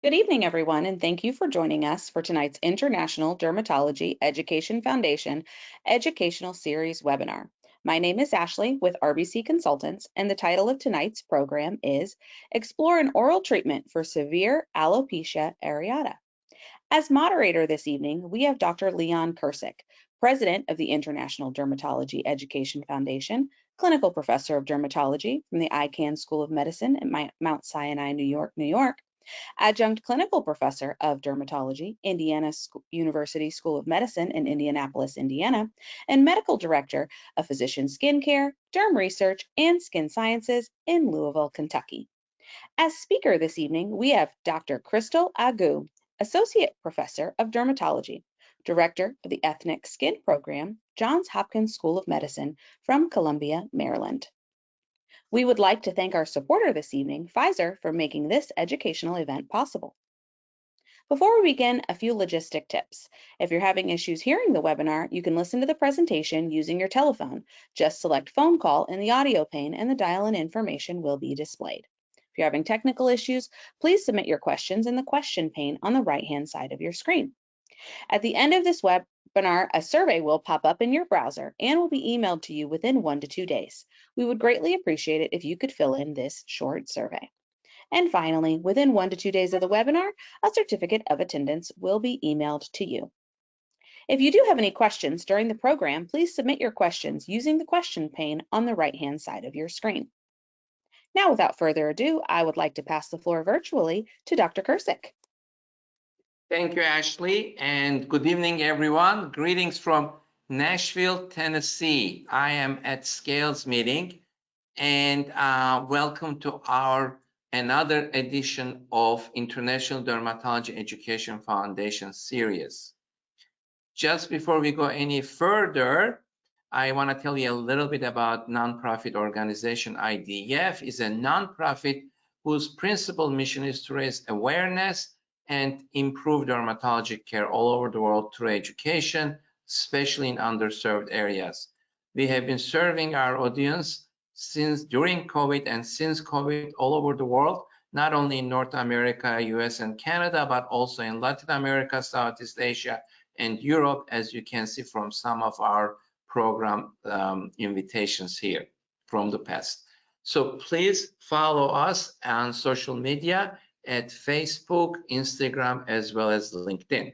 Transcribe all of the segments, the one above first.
Good evening, everyone, and thank you for joining us for tonight's International Dermatology Education Foundation Educational Series webinar. My name is Ashley with RBC Consultants, and the title of tonight's program is Explore an Oral Treatment for Severe Alopecia Areata. As moderator this evening, we have Dr. Leon Kircik, President of the International Dermatology Education Foundation, Clinical Professor of Dermatology from the Icahn School of Medicine at Mount Sinai, New York, Adjunct Clinical Professor of Dermatology, University School of Medicine in Indianapolis, Indiana, and Medical Director of Physician Skincare, DermResearch, and Skin Sciences in Louisville, Kentucky. As speaker this evening, we have Dr. Crystal Aguh, Associate Professor of Dermatology, Director of the Ethnic Skin Program, Johns Hopkins School of Medicine from Columbia, Maryland. We would like to thank our supporter this evening, Pfizer, for making this educational event possible. Before we begin, a few logistic tips. If you're having issues hearing the webinar, you can listen to the presentation using your telephone. Just select phone call in the audio pane and the dial-in information will be displayed. If you're having technical issues, please submit your questions in the question pane on the right-hand side of your screen. At the end of this webinar, a survey will pop up in your browser and will be emailed to you within 1 to 2 days. We would greatly appreciate it if you could fill in this short survey. And finally, within 1 to 2 days of the webinar, a certificate of attendance will be emailed to you. If you do have any questions during the program, please submit your questions using the question pane on the right-hand side of your screen. Now, without further ado, I would like to pass the floor virtually to Dr. Kircik. Thank you, Ashley, and good evening, everyone. Greetings from Nashville, Tennessee. I am at Scales meeting, and welcome to our another edition of International Dermatology Education Foundation series. Just before we go any further, I want to tell you a little bit about nonprofit organization. IDEF is a nonprofit whose principal mission is to raise awareness and improve dermatology care all over the world through education, especially in underserved areas. We have been serving our audience during COVID and since COVID all over the world, not only in North America, US, and Canada, but also in Latin America, Southeast Asia, and Europe, as you can see from some of our program invitations here from the past. So please follow us on social media at Facebook, Instagram, as well as LinkedIn.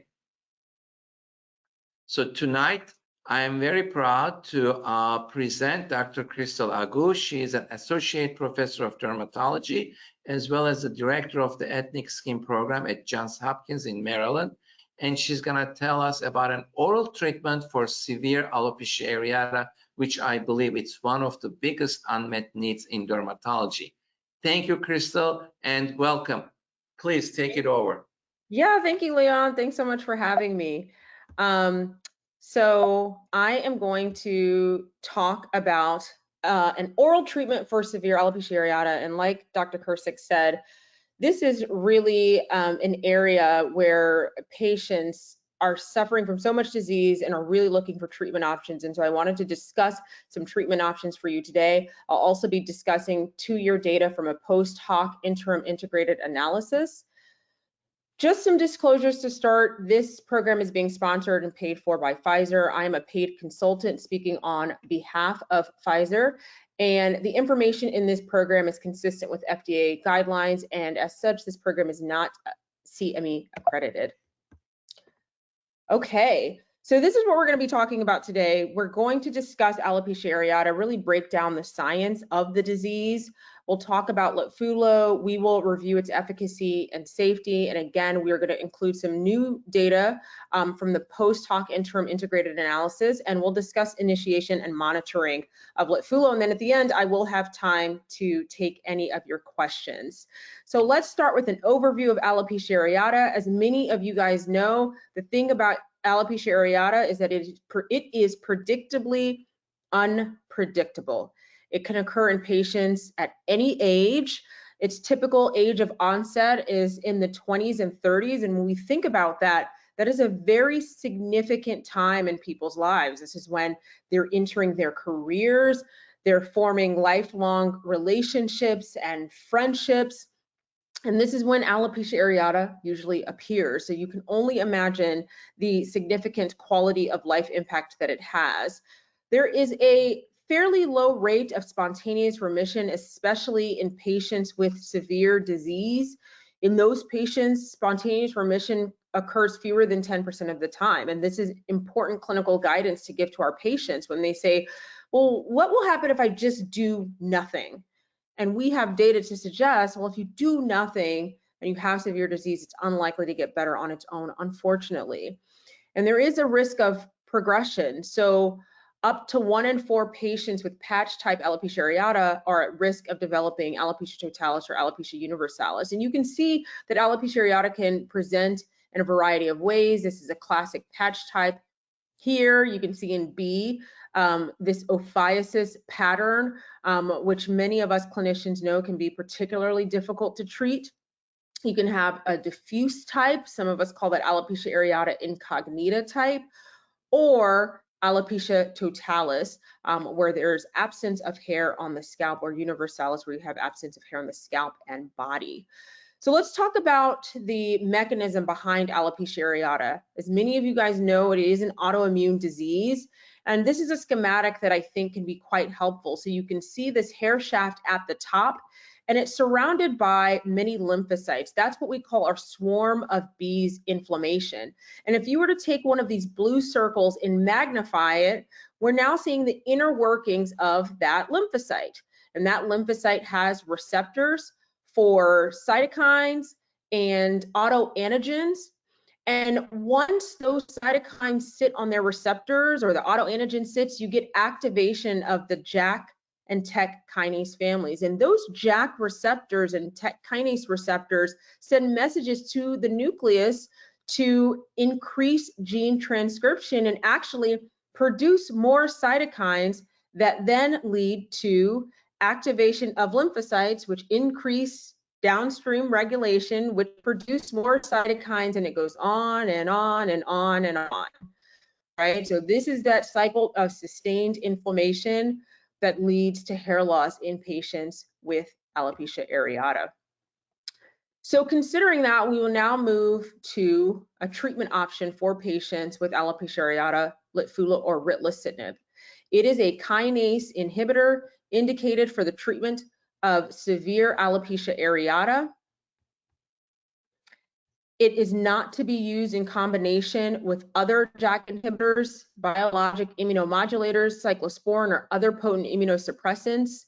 So tonight, I am very proud to present Dr. Crystal Aguh. She is an Associate Professor of Dermatology, as well as the Director of the Ethnic Skin Program at Johns Hopkins in Maryland. And she's gonna tell us about an oral treatment for severe alopecia areata, which I believe it's one of the biggest unmet needs in dermatology. Thank you, Crystal, and welcome. Please take it over. Yeah, thank you, Leon. Thanks so much for having me. So I am going to talk about an oral treatment for severe alopecia areata. And like Dr. Kircik said, this is really an area where patients are suffering from so much disease and are really looking for treatment options. And so I wanted to discuss some treatment options for you today. I'll also be discussing 2-year data from a post-hoc interim integrated analysis. Just some disclosures to start. This program is being sponsored and paid for by Pfizer. I am a paid consultant speaking on behalf of Pfizer. And the information in this program is consistent with FDA guidelines. And as such, this program is not CME accredited. Okay, so this is what we're going to be talking about today. We're going to discuss alopecia areata, really break down the science of the disease. We'll talk about LITFULO. We will review its efficacy and safety. And again, we are going to include some new data from the post-hoc interim integrated analysis, and we'll discuss initiation and monitoring of LITFULO. And then at the end, I will have time to take any of your questions. So let's start with an overview of alopecia areata. As many of you guys know, the thing about alopecia areata is that it is predictably unpredictable. It can occur in patients at any age. Its typical age of onset is in the 20s and 30s. And when we think about that, that is a very significant time in people's lives. This is when they're entering their careers, they're forming lifelong relationships and friendships. And this is when alopecia areata usually appears. So you can only imagine the significant quality of life impact that it has. There is a fairly low rate of spontaneous remission, especially in patients with severe disease. In those patients, spontaneous remission occurs fewer than 10% of the time. And this is important clinical guidance to give to our patients when they say, well, what will happen if I just do nothing? And we have data to suggest, well, if you do nothing and you have severe disease, it's unlikely to get better on its own, unfortunately. And there is a risk of progression. So up to 1 in 4 patients with patch type alopecia areata are at risk of developing alopecia totalis or alopecia universalis. And you can see that alopecia areata can present in a variety of ways. This is a classic patch type. Here you can see in B, this ophiasis pattern, which many of us clinicians know can be particularly difficult to treat. You can have a diffuse type, some of us call that alopecia areata incognita type, or alopecia totalis, where there's absence of hair on the scalp, or universalis, where you have absence of hair on the scalp and body. So let's talk about the mechanism behind alopecia areata. As many of you guys know, it is an autoimmune disease. And this is a schematic that I think can be quite helpful. So you can see this hair shaft at the top, and it's surrounded by many lymphocytes. That's what we call our swarm of bees inflammation. And if you were to take one of these blue circles and magnify it, we're now seeing the inner workings of that lymphocyte. And that lymphocyte has receptors for cytokines and autoantigens. And once those cytokines sit on their receptors, or the autoantigen sits, you get activation of the JAK and TEC kinase families. And those JAK receptors and TEC kinase receptors send messages to the nucleus to increase gene transcription and actually produce more cytokines that then lead to activation of lymphocytes, which increase downstream regulation, which produce more cytokines, and it goes on and on and on and on, right? So this is that cycle of sustained inflammation that leads to hair loss in patients with alopecia areata. So considering that, we will now move to a treatment option for patients with alopecia areata, Litfulo or ritlecitinib. It is a kinase inhibitor indicated for the treatment of severe alopecia areata. It is not to be used in combination with other JAK inhibitors, biologic immunomodulators, cyclosporin, or other potent immunosuppressants.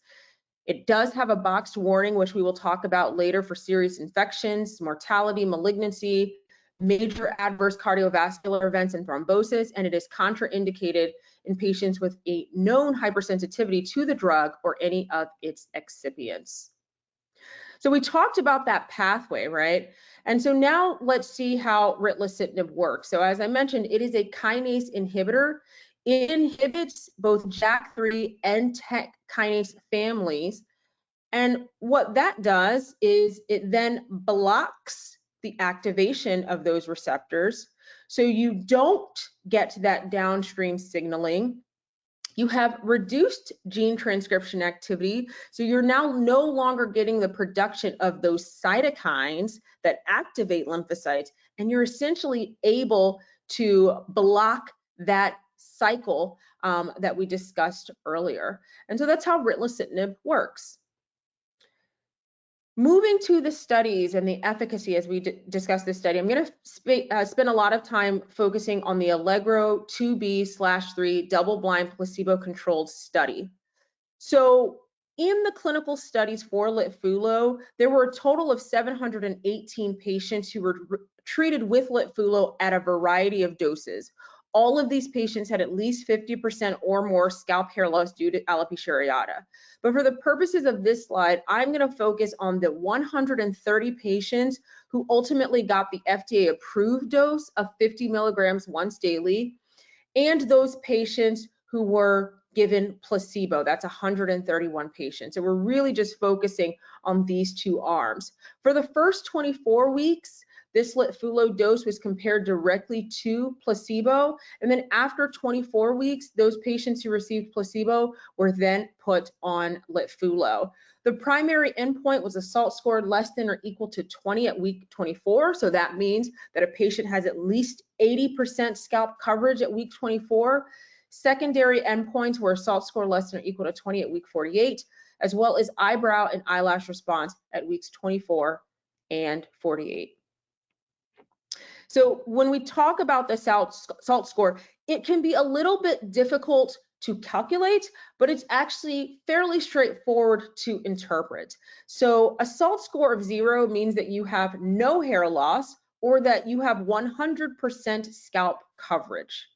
It does have a boxed warning, which we will talk about later, for serious infections, mortality, malignancy, major adverse cardiovascular events, and thrombosis, and it is contraindicated in patients with a known hypersensitivity to the drug or any of its excipients. So we talked about that pathway, right? And so now let's see how ritlecitinib works. So as I mentioned, it is a kinase inhibitor. It inhibits both JAK3 and TEC kinase families. And what that does is it then blocks the activation of those receptors. So you don't get that downstream signaling. You have reduced gene transcription activity, so you're now no longer getting the production of those cytokines that activate lymphocytes, and you're essentially able to block that cycle that we discussed earlier. And so that's how ritlecitinib works. Moving to the studies and the efficacy as we discuss this study, I'm going to spend a lot of time focusing on the Allegro 2B/3 double-blind placebo-controlled study. So in the clinical studies for Litfulo, there were a total of 718 patients who were treated with Litfulo at a variety of doses. All of these patients had at least 50% or more scalp hair loss due to alopecia areata. But for the purposes of this slide, I'm going to focus on the 130 patients who ultimately got the FDA-approved dose of 50 milligrams once daily, and those patients who were given placebo. That's 131 patients. So we're really just focusing on these two arms. For the first 24 weeks, This Litfulo dose was compared directly to placebo. And then after 24 weeks, those patients who received placebo were then put on Litfulo. The primary endpoint was a SALT score less than or equal to 20 at week 24. So that means that a patient has at least 80% scalp coverage at week 24. Secondary endpoints were a SALT score less than or equal to 20 at week 48, as well as eyebrow and eyelash response at weeks 24 and 48. So when we talk about the SALT score, it can be a little bit difficult to calculate, but it's actually fairly straightforward to interpret. So a SALT score of 0 means that you have no hair loss or that you have 100% scalp coverage.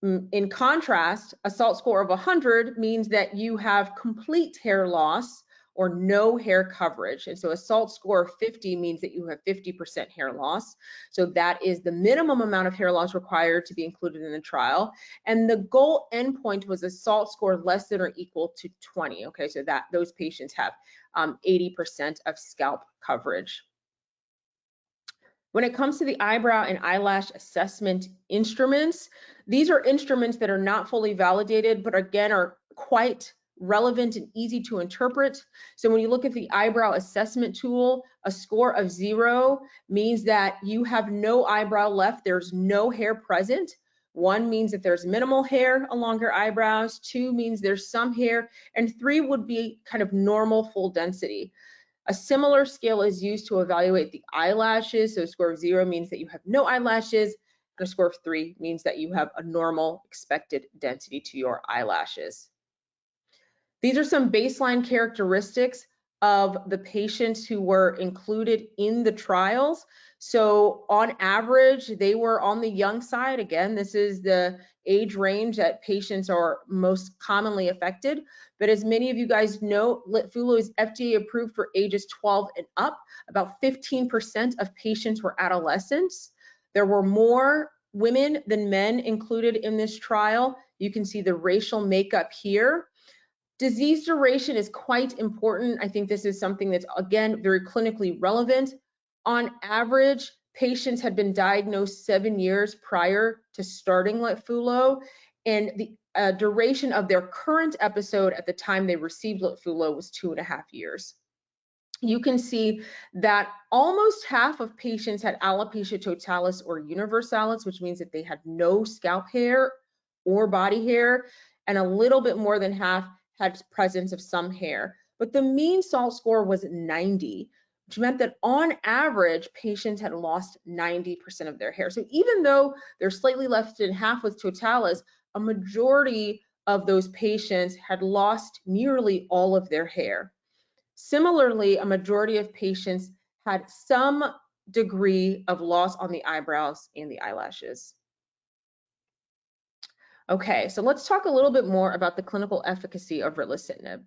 In contrast, a SALT score of 100 means that you have complete hair loss or no hair coverage. And so a SALT score of 50 means that you have 50% hair loss. So that is the minimum amount of hair loss required to be included in the trial. And the goal endpoint was a SALT score less than or equal to 20. Okay, so that those patients have 80% of scalp coverage. When it comes to the eyebrow and eyelash assessment instruments, these are instruments that are not fully validated, but again are quite relevant and easy to interpret. So when you look at the eyebrow assessment tool, a score of 0 means that you have no eyebrow left, there's no hair present. 1 means that there's minimal hair along your eyebrows, 2 means there's some hair, and 3 would be kind of normal full density. A similar scale is used to evaluate the eyelashes. So a score of 0 means that you have no eyelashes, and a score of 3 means that you have a normal expected density to your eyelashes. These are some baseline characteristics of the patients who were included in the trials. So on average, they were on the young side. Again, this is the age range that patients are most commonly affected. But as many of you guys know, Litfulo is FDA approved for ages 12 and up. About 15% of patients were adolescents. There were more women than men included in this trial. You can see the racial makeup here. Disease duration is quite important. I think this is something that's, again, very clinically relevant. On average, patients had been diagnosed 7 years prior to starting Litfulo, and the duration of their current episode at the time they received Litfulo was 2.5 years. You can see that almost half of patients had alopecia totalis or universalis, which means that they had no scalp hair or body hair, and a little bit more than half had presence of some hair. But the mean SALT score was 90, which meant that on average, patients had lost 90% of their hair. So even though they're slightly less than half with totalis, a majority of those patients had lost nearly all of their hair. Similarly, a majority of patients had some degree of loss on the eyebrows and the eyelashes. Okay, so let's talk a little bit more about the clinical efficacy of ritlecitinib.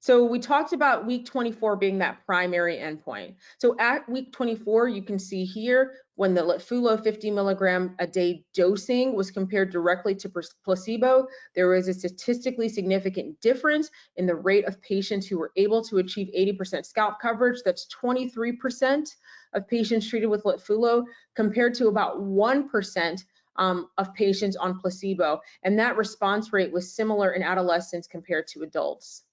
So we talked about week 24 being that primary endpoint. So at week 24, you can see here when the Litfulo 50 milligram a day dosing was compared directly to placebo, there was a statistically significant difference in the rate of patients who were able to achieve 80% scalp coverage. That's 23% of patients treated with Litfulo compared to about 1% of patients on placebo. And that response rate was similar in adolescents compared to adults.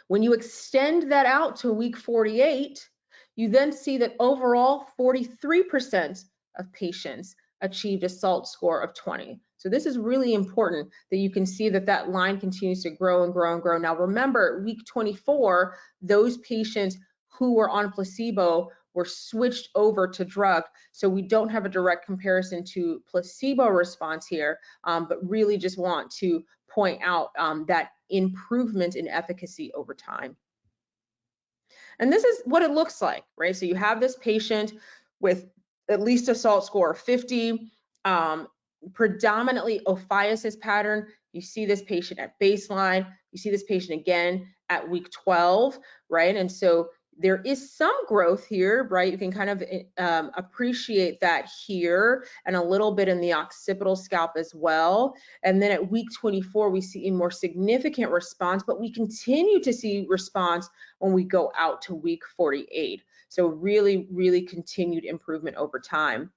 When you extend that out to week 48, you then see that overall 43% of patients achieved a SALT score of 20. So this is really important that you can see that that line continues to grow and grow and grow. Now remember, week 24, those patients who were on placebo were switched over to drug. So we don't have a direct comparison to placebo response here, but really just want to point out that improvement in efficacy over time. And this is what it looks like, right? So you have this patient with at least a SALT score of 50, predominantly ophiacis pattern. You see this patient at baseline. You see this patient again at week 12, right? And so There is some growth here, right? You can kind of appreciate that here, and a little bit in the occipital scalp as well. And then at week 24, we see a more significant response, but we continue to see response when we go out to week 48. So really, really continued improvement over time.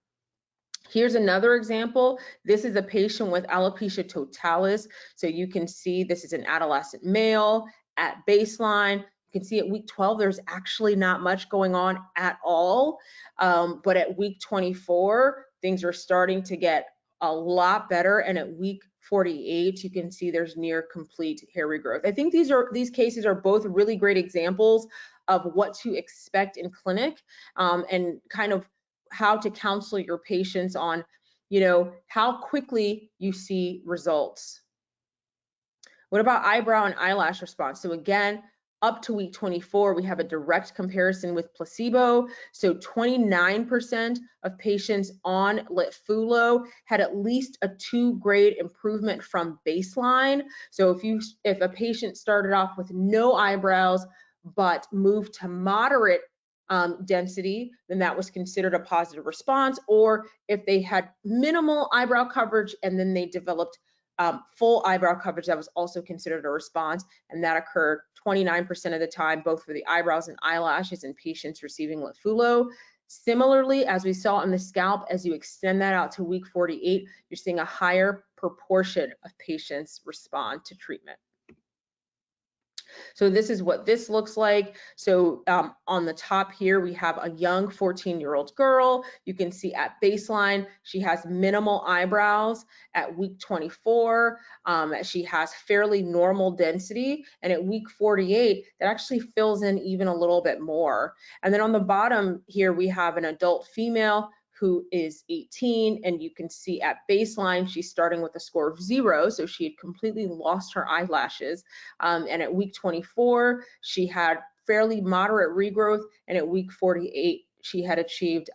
Here's another example. This is a patient with alopecia totalis. So you can see this is an adolescent male at baseline. You can see at week 12, there's actually not much going on at all. But at week 24, things are starting to get a lot better. And at week 48, you can see there's near complete hair regrowth. I think these cases are both really great examples of what to expect in clinic, and kind of how to counsel your patients on, how quickly you see results. What about eyebrow and eyelash response? So again, up to week 24, we have a direct comparison with placebo. So 29% of patients on Litfulo had at least a 2-grade improvement from baseline. So if a patient started off with no eyebrows but moved to moderate density, then that was considered a positive response. Or if they had minimal eyebrow coverage and then they developed full eyebrow coverage, that was also considered a response, and that occurred 29% of the time, both for the eyebrows and eyelashes in patients receiving Litfulo. Similarly, as we saw on the scalp, as you extend that out to week 48, you're seeing a higher proportion of patients respond to treatment. So this is what this looks like. So on the top here, we have a young 14-year-old girl. You can see at baseline, she has minimal eyebrows. At week 24, she has fairly normal density. And at week 48, that actually fills in even a little bit more. And then on the bottom here, we have an adult female who is 18, and you can see at baseline, she's starting with a score of 0, so she had completely lost her eyelashes. And at week 24, she had fairly moderate regrowth, and at week 48, she had achieved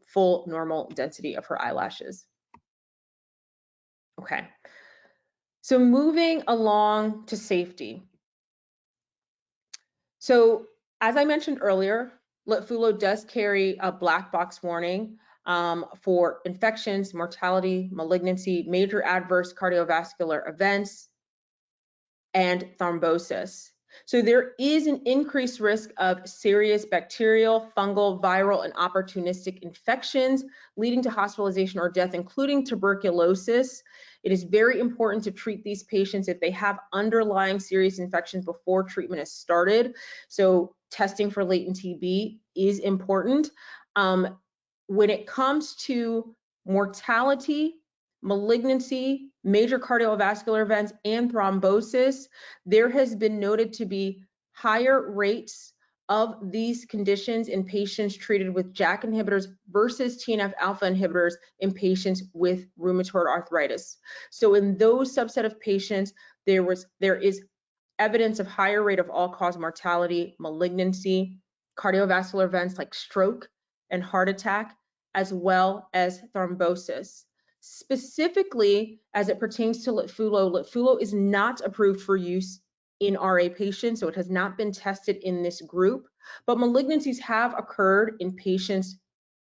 full normal density of her eyelashes. Okay, so moving along to safety. So as I mentioned earlier, Litfulo does carry a black box warning for infections, mortality, malignancy, major adverse cardiovascular events, and thrombosis. So there is an increased risk of serious bacterial, fungal, viral, and opportunistic infections leading to hospitalization or death, including tuberculosis. It is very important to treat these patients if they have underlying serious infections before treatment is started. So testing for latent TB is important. When it comes to mortality, malignancy, major cardiovascular events, and thrombosis, there has been noted to be higher rates of these conditions in patients treated with JAK inhibitors versus TNF-alpha inhibitors in patients with rheumatoid arthritis. So in those subset of patients, there is evidence of higher rate of all-cause mortality, malignancy, cardiovascular events like stroke and heart attack, as well as thrombosis. Specifically, as it pertains to Litfulo, Litfulo is not approved for use in RA patients, so it has not been tested in this group, but malignancies have occurred in patients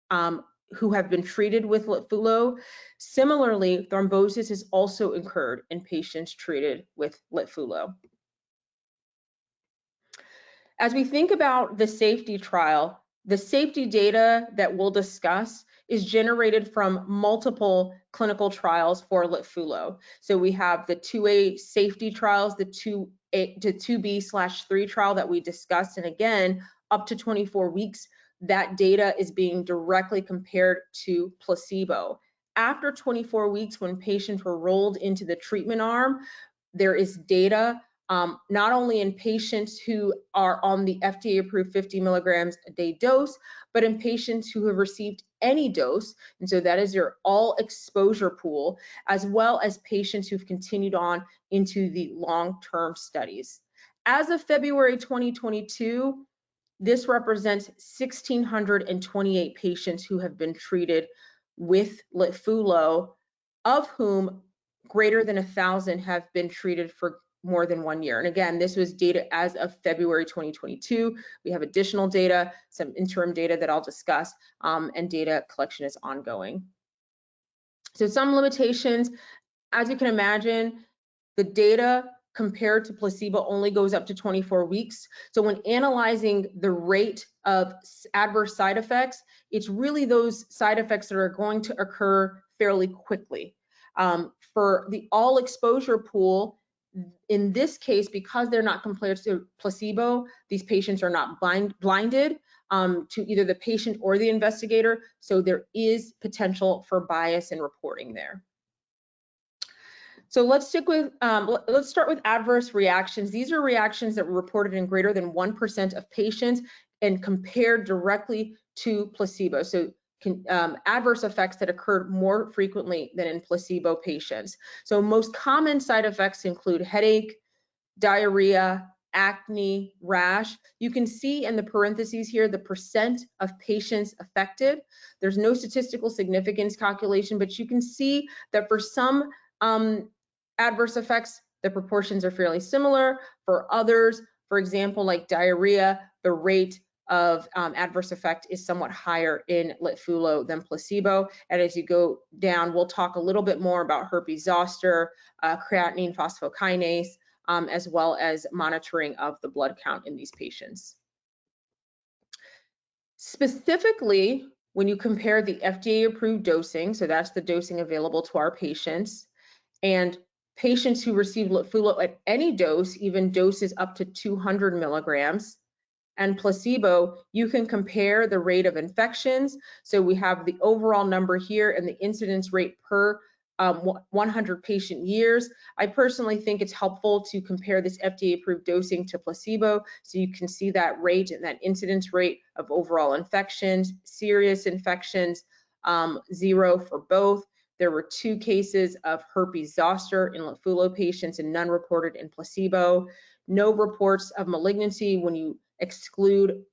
who have been treated with Litfulo. Similarly, thrombosis has also occurred in patients treated with Litfulo. As we think about the safety trial, the safety data that we'll discuss is generated from multiple clinical trials for Litfulo. So we have the 2A safety trials, the 2B/3 trial that we discussed, and again, up to 24 weeks, that data is being directly compared to placebo. After 24 weeks, when patients were rolled into the treatment arm, there is data not only in patients who are on the FDA-approved 50 milligrams a day dose, but in patients who have received any dose, and so that is your all exposure pool, as well as patients who've continued on into the long-term studies. As of February 2022, this represents 1,628 patients who have been treated with Litfulo, of whom greater than 1,000 have been treated for more than 1 year. And again, this was data as of February 2022. We have additional data, some interim data that I'll discuss, and data collection is ongoing. So some limitations, as you can imagine, the data compared to placebo only goes up to 24 weeks. So when analyzing the rate of adverse side effects, it's really those side effects that are going to occur fairly quickly. For the all exposure pool, in this case, because they're not compared to placebo, these patients are not blinded to either the patient or the investigator. So there is potential for bias in reporting there. So let's start with adverse reactions. These are reactions that were reported in greater than 1% of patients and compared directly to placebo. So adverse effects that occurred more frequently than in placebo patients. So most common side effects include headache, diarrhea, acne, rash. You can see in the parentheses here the percent of patients affected. There's no statistical significance calculation, but you can see that for some adverse effects, the proportions are fairly similar. For others, for example, like diarrhea, the rate of adverse effect is somewhat higher in Litfulo than placebo. And as you go down, we'll talk a little bit more about herpes zoster, creatinine phosphokinase, as well as monitoring of the blood count in these patients. Specifically, when you compare the FDA-approved dosing, so that's the dosing available to our patients, and patients who receive Litfulo at any dose, even doses up to 200 milligrams, and placebo, you can compare the rate of infections. So we have the overall number here and the incidence rate per 100 patient years. I personally think it's helpful to compare this FDA-approved dosing to placebo, so you can see that rate and that incidence rate of overall infections, serious infections, 0 for both. There were 2 cases of herpes zoster in Litfulo patients and none reported in placebo. No reports of malignancy when you exclude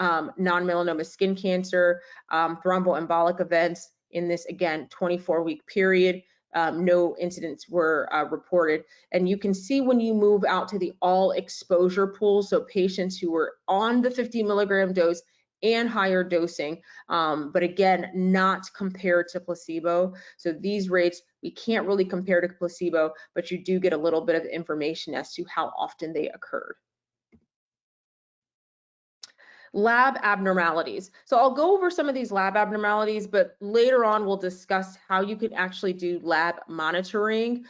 non-melanoma skin cancer, thromboembolic events in this, again, 24-week period. No incidents were reported. And you can see when you move out to the all exposure pool, so patients who were on the 50 milligram dose and higher dosing, but again, not compared to placebo. So these rates, we can't really compare to placebo, but you do get a little bit of information as to how often they occurred. Lab abnormalities. So I'll go over some of these lab abnormalities, but later on we'll discuss how you could actually do lab monitoring.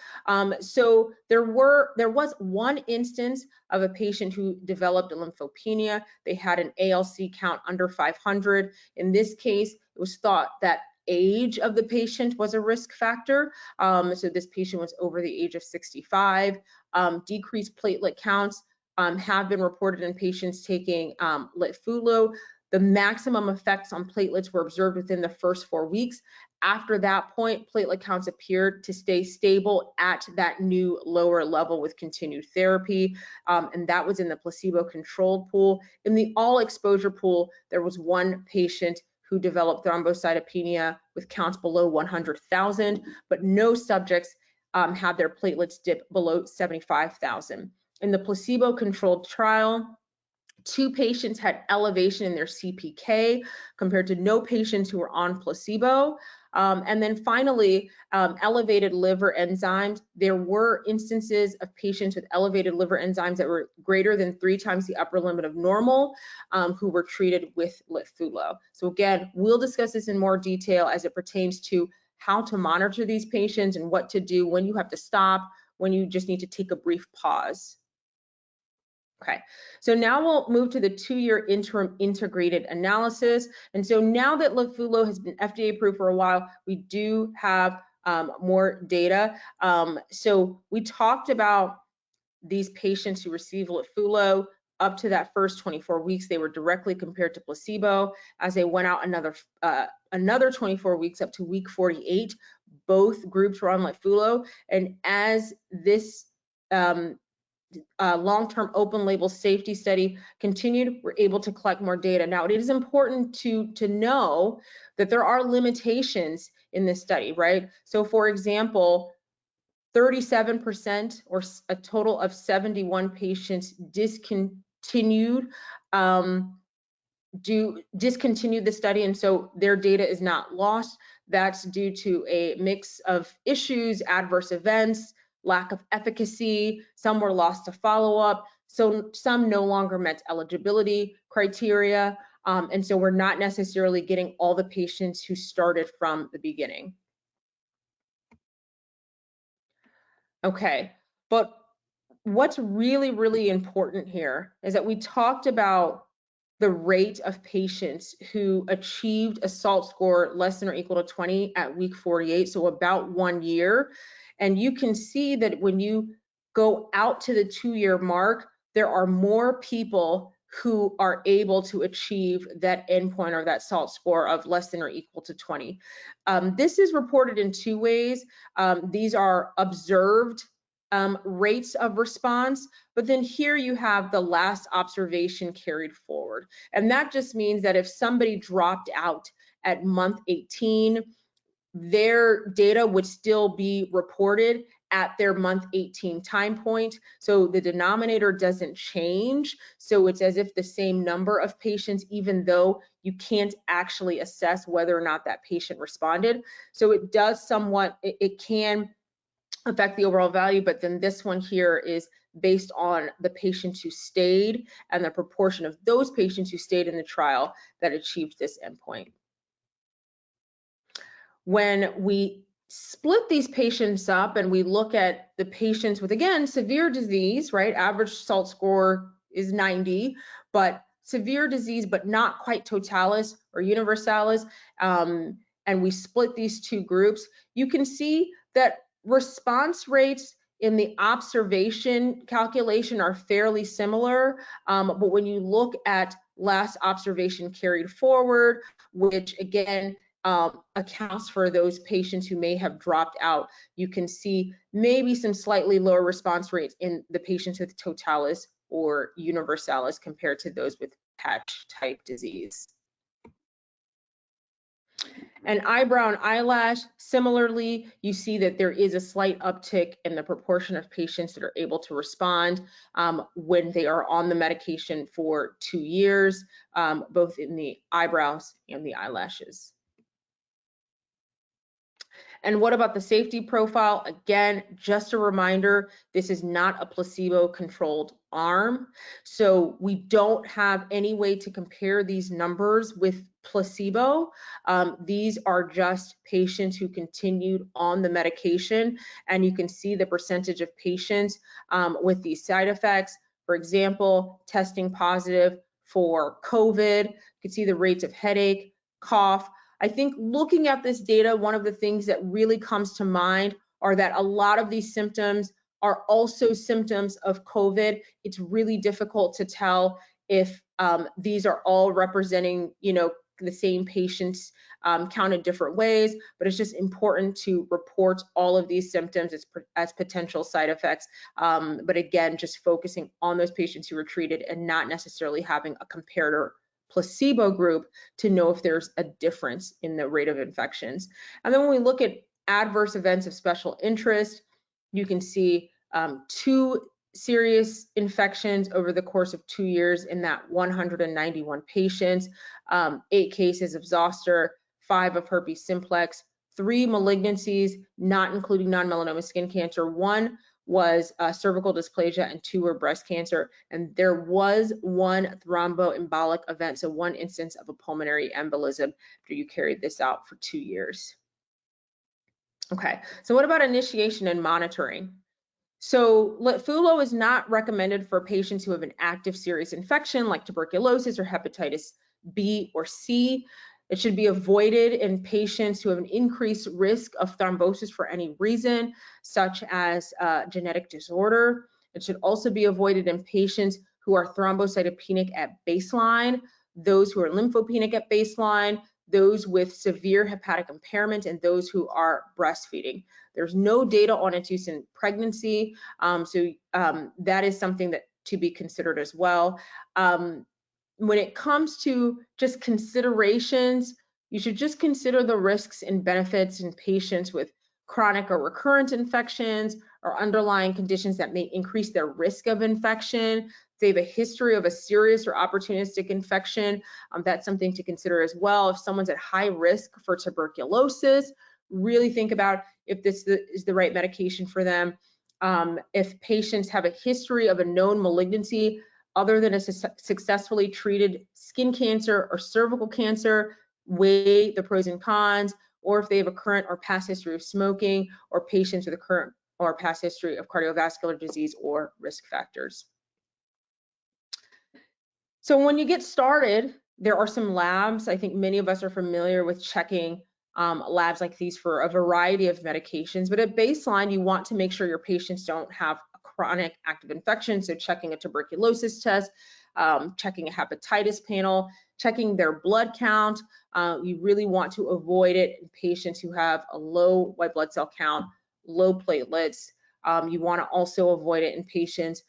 So there was one instance of a patient who developed a lymphopenia. They had an ALC count under 500. In this case, it was thought that age of the patient was a risk factor. So this patient was over the age of 65. Decreased platelet counts have been reported in patients taking Litfulo. The maximum effects on platelets were observed within the first 4 weeks. After that point, platelet counts appeared to stay stable at that new lower level with continued therapy, and that was in the placebo-controlled pool. In the all exposure pool, there was one patient who developed thrombocytopenia with counts below 100,000, but no subjects had their platelets dip below 75,000. In the placebo-controlled trial, 2 patients had elevation in their CPK compared to no patients who were on placebo. And then finally, elevated liver enzymes. There were instances of patients with elevated liver enzymes that were greater than 3 times the upper limit of normal who were treated with Litfulo. So again, we'll discuss this in more detail as it pertains to how to monitor these patients and what to do when you have to stop, when you just need to take a brief pause. Okay, so now we'll move to the 2-year interim integrated analysis. And so now that Litfulo has been FDA approved for a while, we do have more data. So we talked about these patients who received Litfulo up to that first 24 weeks. They were directly compared to placebo. As they went out another 24 weeks up to week 48, both groups were on Litfulo. And as this long-term open label safety study continued, we're able to collect more data. Now, it is important to know that there are limitations in this study, right? So for example, 37%, or a total of 71 patients, discontinued the study, and so their data is not lost. That's due to a mix of issues, adverse events, lack of efficacy. Some were lost to follow-up, so some no longer met eligibility criteria, and so we're not necessarily getting all the patients who started from the beginning. Okay, but what's really, really important here is that we talked about the rate of patients who achieved a SALT score less than or equal to 20 at week 48, so about 1 year. And you can see that when you go out to the 2-year mark, there are more people who are able to achieve that endpoint or that SALT score of less than or equal to 20. This is reported in 2 ways. These are observed rates of response, but then here you have the last observation carried forward. And that just means that if somebody dropped out at month 18, their data would still be reported at their month 18 time point. So the denominator doesn't change. So it's as if the same number of patients, even though you can't actually assess whether or not that patient responded. So it does somewhat, it can affect the overall value, but then this one here is based on the patients who stayed and the proportion of those patients who stayed in the trial that achieved this endpoint. When we split these patients up and we look at the patients with, again, severe disease, right? Average SALT score is 90, but severe disease, but not quite totalis or universalis, and we split these 2 groups, you can see that response rates in the observation calculation are fairly similar, but when you look at last observation carried forward, which again accounts for those patients who may have dropped out, you can see maybe some slightly lower response rates in the patients with totalis or universalis compared to those with patch type disease. And eyebrow and eyelash, similarly, you see that there is a slight uptick in the proportion of patients that are able to respond when they are on the medication for 2 years, both in the eyebrows and the eyelashes. And what about the safety profile? Again, just a reminder, this is not a placebo-controlled arm. So we don't have any way to compare these numbers with placebo. These are just patients who continued on the medication, and you can see the percentage of patients with these side effects. For example, testing positive for COVID, you can see the rates of headache, cough. I think looking at this data, one of the things that really comes to mind are that a lot of these symptoms are also symptoms of COVID. It's really difficult to tell if these are all representing, the same patients counted different ways, but it's just important to report all of these symptoms as potential side effects. But again, just focusing on those patients who were treated and not necessarily having a comparator placebo group to know if there's a difference in the rate of infections. And then when we look at adverse events of special interest, you can see 2 serious infections over the course of 2 years in that 191 patients, 8 cases of zoster, 5 of herpes simplex, 3 malignancies, not including non-melanoma skin cancer. 1 was cervical dysplasia and 2 were breast cancer. And there was 1 thromboembolic event, so 1 instance of a pulmonary embolism after you carried this out for 2 years. Okay, so what about initiation and monitoring? So Litfulo is not recommended for patients who have an active serious infection like tuberculosis or hepatitis B or C. It should be avoided in patients who have an increased risk of thrombosis for any reason, such as genetic disorder. It should also be avoided in patients who are thrombocytopenic at baseline, those who are lymphopenic at baseline, those with severe hepatic impairment, and those who are breastfeeding. There's no data on its use in pregnancy, so that is something that to be considered as well. When it comes to just considerations, you should just consider the risks and benefits in patients with chronic or recurrent infections, or underlying conditions that may increase their risk of infection. If they have a history of a serious or opportunistic infection, that's something to consider as well. If someone's at high risk for tuberculosis, really think about if this is the right medication for them. If patients have a history of a known malignancy other than a successfully treated skin cancer or cervical cancer, weigh the pros and cons, or if they have a current or past history of smoking, or patients with a current or past history of cardiovascular disease or risk factors. So when you get started, there are some labs. I think many of us are familiar with checking labs like these for a variety of medications, but at baseline, you want to make sure your patients don't have a chronic active infection. So checking a tuberculosis test, checking a hepatitis panel, checking their blood count. You really want to avoid it in patients who have a low white blood cell count, low platelets. You want to also avoid it in patients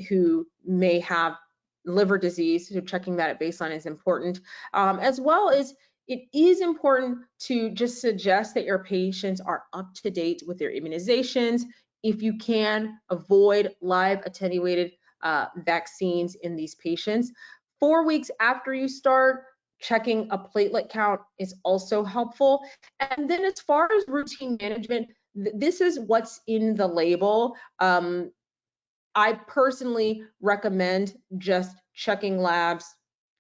who may have liver disease, so checking that at baseline is important, as well as it is important to just suggest that your patients are up to date with their immunizations. If you can, avoid live attenuated vaccines in these patients. 4 weeks after you start, checking a platelet count is also helpful. And then as far as routine management, this is what's in the label. I personally recommend just checking labs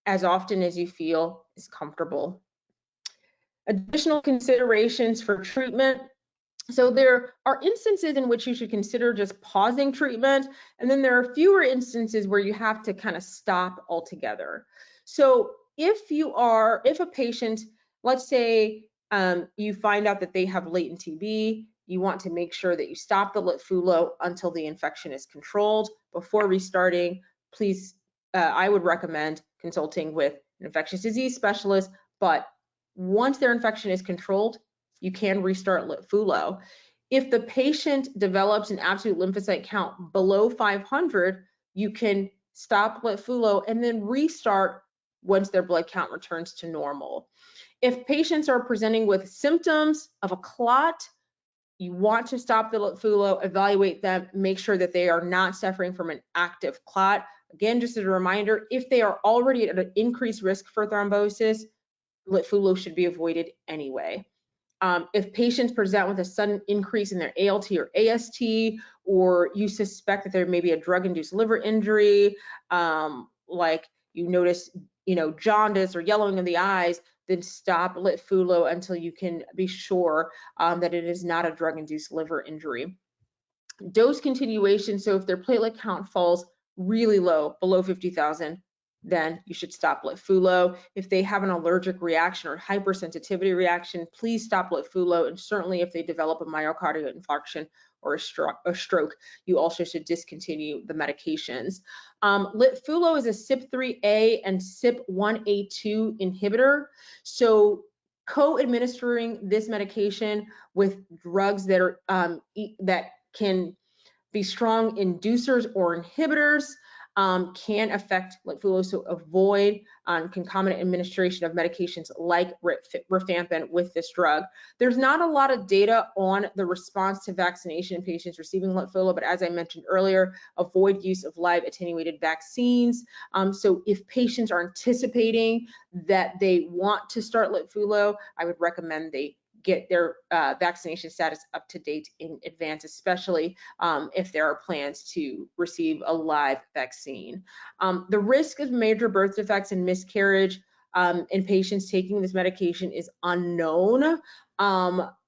as often as you feel is comfortable. Additional considerations for treatment. So there are instances in which you should consider just pausing treatment, and then there are fewer instances where you have to kind of stop altogether. So if a patient, let's say you find out that they have latent TB, you want to make sure that you stop the Litfulo until the infection is controlled. Before restarting, please, I would recommend consulting with an infectious disease specialist, but once their infection is controlled, you can restart Litfulo. If the patient develops an absolute lymphocyte count below 500, you can stop Litfulo and then restart once their blood count returns to normal. If patients are presenting with symptoms of a clot, you want to stop the Litfulo, evaluate them, make sure that they are not suffering from an active clot. Again, just as a reminder, if they are already at an increased risk for thrombosis, Litfulo should be avoided anyway. If patients present with a sudden increase in their ALT or AST, or you suspect that there may be a drug-induced liver injury, like you notice, jaundice or yellowing of the eyes, then stop Litfulo until you can be sure that it is not a drug-induced liver injury. Dose continuation, so if their platelet count falls really low, below 50,000, then you should stop Litfulo. If they have an allergic reaction or hypersensitivity reaction, please stop Litfulo. And certainly if they develop a myocardial infarction or a stroke, you also should discontinue the medications. Litfulo is a CYP3A and CYP1A2 inhibitor. So co-administering this medication with drugs that are that can be strong inducers or inhibitors can affect Litfulo, so avoid concomitant administration of medications like rifampin with this drug. There's not a lot of data on the response to vaccination in patients receiving Litfulo, but as I mentioned earlier, avoid use of live attenuated vaccines. So if patients are anticipating that they want to start Litfulo, I would recommend they get their vaccination status up to date in advance, especially if there are plans to receive a live vaccine. The risk of major birth defects and miscarriage in patients taking this medication is unknown.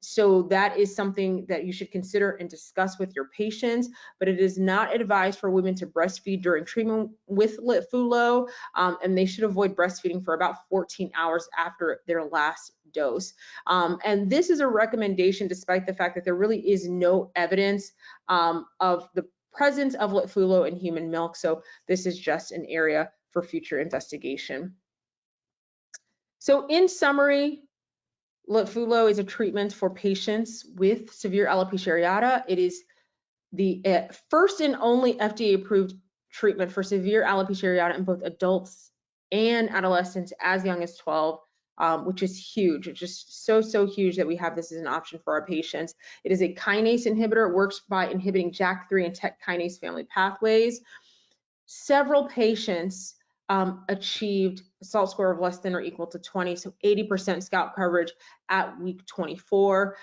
So that is something that you should consider and discuss with your patients, but it is not advised for women to breastfeed during treatment with Litfulo, and they should avoid breastfeeding for about 14 hours after their last dose. And this is a recommendation despite the fact that there really is no evidence of the presence of Litfulo in human milk. So this is just an area for future investigation. So in summary, Litfulo is a treatment for patients with severe alopecia areata. It is the first and only FDA-approved treatment for severe alopecia areata in both adults and adolescents as young as 12. which is huge. It's just so huge that we have this as an option for our patients. It is a kinase inhibitor. It works by inhibiting JAK3 and TEC kinase family pathways. Several patients achieved a SALT score of less than or equal to 20, so 80% scalp coverage at week 24.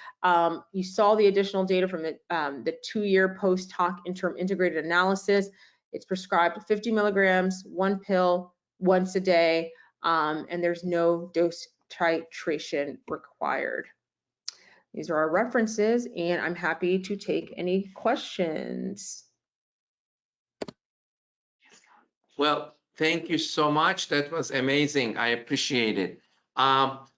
You saw the additional data from the 2-year post-hoc interim integrated analysis. It's prescribed 50 milligrams, 1 pill, once a day, and there's no dose titration required. These are our references, and I'm happy to take any questions. Well, thank you so much. That was amazing. I appreciate it.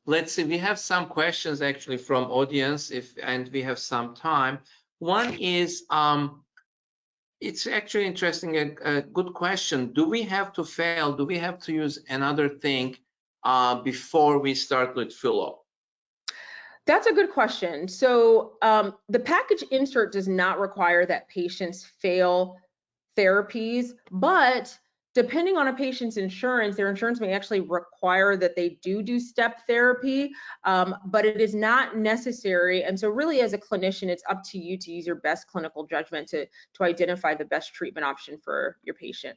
Let's see, we have some questions actually from audience, and we have some time. One is, it's actually interesting, a good question. Do we have to fail? Do we have to use another thing before we start with filler? That's a good question. So the package insert does not require that patients fail therapies, but depending on a patient's insurance, their insurance may actually require that they do step therapy, but it is not necessary. And so really as a clinician, it's up to you to use your best clinical judgment to identify the best treatment option for your patient.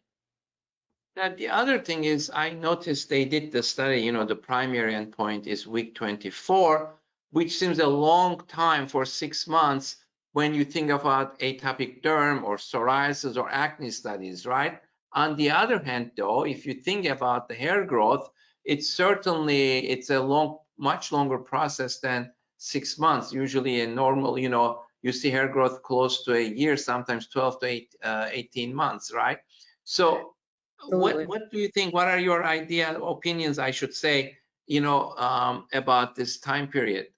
Now, the other thing is, I noticed they did the study, you know, the primary endpoint is week 24, which seems a long time for 6 months when you think about atopic derm or psoriasis or acne studies, right? On the other hand, though, if you think about the hair growth, it's a much longer process than 6 months. Usually in normal, you know, you see hair growth close to a year, sometimes 12 to 18 months, right? So what do you think? What are your opinions, I should say, you know, about this time period?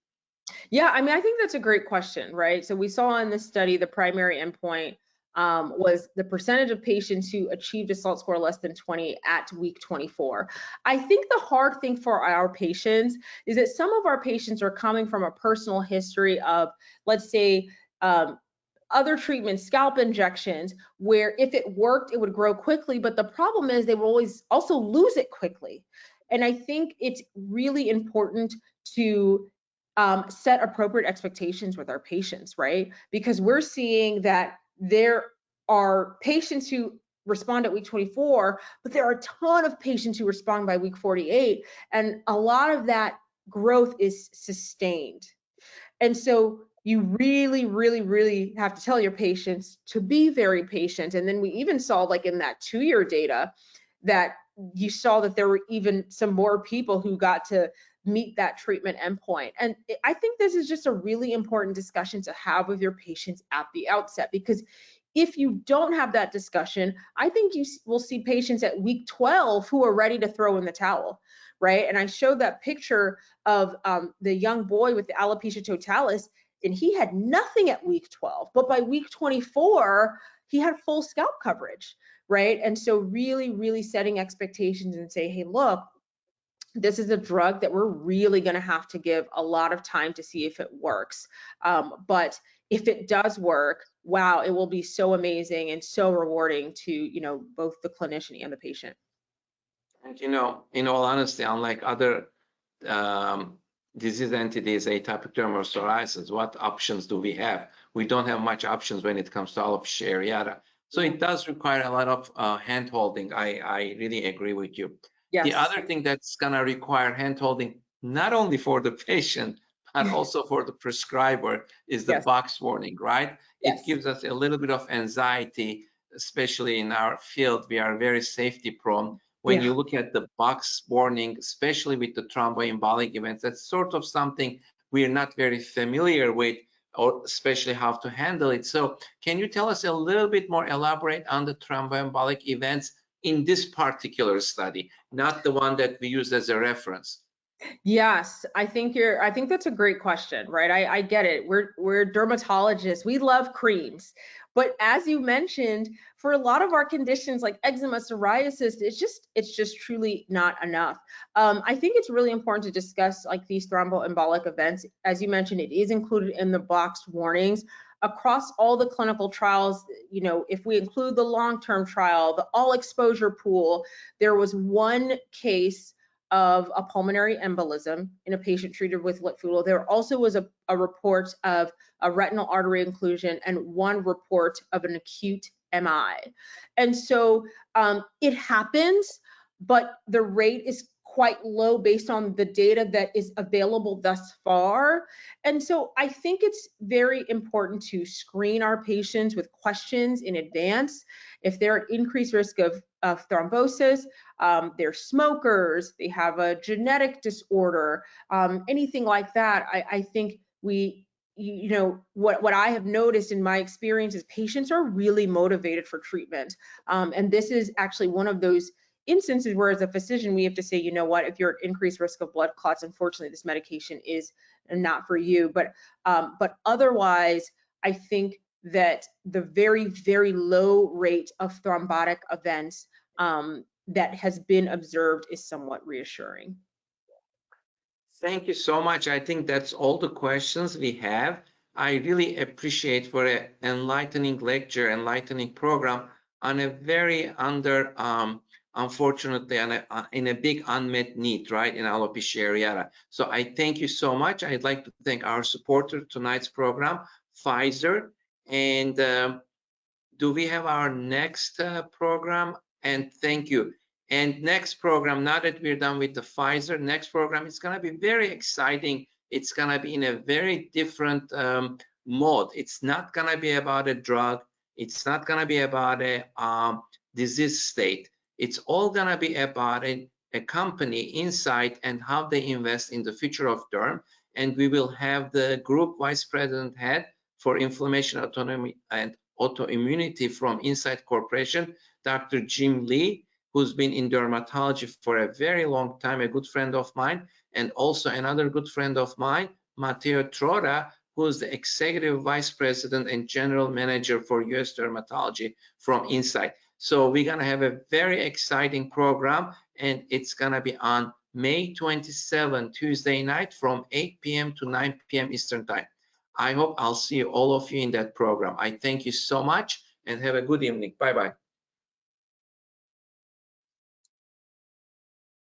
Yeah, I mean, I think that's a great question, right? So we saw in this study, the primary endpoint was the percentage of patients who achieved a SALT score less than 20 at week 24. I think the hard thing for our patients is that some of our patients are coming from a personal history of, let's say, other treatments, scalp injections, where if it worked, it would grow quickly. But the problem is they will always also lose it quickly. And I think it's really important to set appropriate expectations with our patients, right? Because we're seeing that there are patients who respond at week 24, but there are a ton of patients who respond by week 48. And a lot of that growth is sustained. And so you really have to tell your patients to be very patient. And then we even saw, like in that 2-year data, that you saw that there were even some more people who got to meet that treatment endpoint. And I think this is just a really important discussion to have with your patients at the outset, because if you don't have that discussion, I think you will see patients at week 12 who are ready to throw in the towel, right? And I showed that picture of the young boy with the alopecia totalis, and he had nothing at week 12, but by week 24, he had full scalp coverage, right? And so really setting expectations and say, hey, look, this is a drug that we're really going to have to give a lot of time to see if it works. But if it does work, wow, it will be so amazing and so rewarding to, you know, both the clinician and the patient. And, you know, in all honesty, unlike other disease entities, atopic derm or psoriasis, what options do we have? We don't have much options when it comes to alopecia areata. So it does require a lot of hand holding. I really agree with you. Yes. The other thing that's going to require hand holding, not only for the patient, but also for the prescriber, is the box warning, right? Yes. It gives us a little bit of anxiety, especially in our field. We are very safety prone. When you look at the box warning, especially with the thromboembolic events, that's sort of something we're not very familiar with, or especially how to handle it. So can you tell us a little bit more, elaborate on the thromboembolic events in this particular study, not the one that we use as a reference? Yes, I think that's a great question, right? I get it. We're dermatologists. We love creams. But as you mentioned, for a lot of our conditions like eczema, psoriasis, it's just truly not enough. I think it's really important to discuss like these thromboembolic events. As you mentioned, it is included in the boxed warnings. Across all the clinical trials, you know, if we include the long-term trial, the all exposure pool, there was one case of a pulmonary embolism in a patient treated with Litfulo. There also was a report of a retinal artery occlusion and one report of an acute MI. And so it happens, but the rate is quite low based on the data that is available thus far. And so I think it's very important to screen our patients with questions in advance. If they're at increased risk of thrombosis, they're smokers, they have a genetic disorder, anything like that, I think what I have noticed in my experience is patients are really motivated for treatment. And this is actually one of those instances where as a physician, we have to say, you know what, if you're at increased risk of blood clots, unfortunately, this medication is not for you. But otherwise, I think that the very, very low rate of thrombotic events that has been observed is somewhat reassuring. Thank you so much. I think that's all the questions we have. I really appreciate for an enlightening lecture, enlightening program on a very unfortunately, in a big unmet need, right, in alopecia areata. So I thank you so much. I'd like to thank our supporter tonight's program, Pfizer. And do we have our next program? And thank you. And next program, now that we're done with the Pfizer, next program is going to be very exciting. It's going to be in a very different mode. It's not going to be about a drug. It's not going to be about a disease state. It's all going to be about a company insight and how they invest in the future of derm. And we will have the group vice president head for inflammation, autonomy, and autoimmunity from Insight Corporation, Dr. Jim Lee, who's been in dermatology for a very long time, a good friend of mine, and also another good friend of mine, Matteo Trota, who's the executive vice president and general manager for US Dermatology from Insight. So we're going to have a very exciting program, and it's going to be on May 27, Tuesday night from 8 p.m. to 9 p.m. Eastern Time. I hope I'll see all of you in that program. I thank you so much and have a good evening. Bye-bye.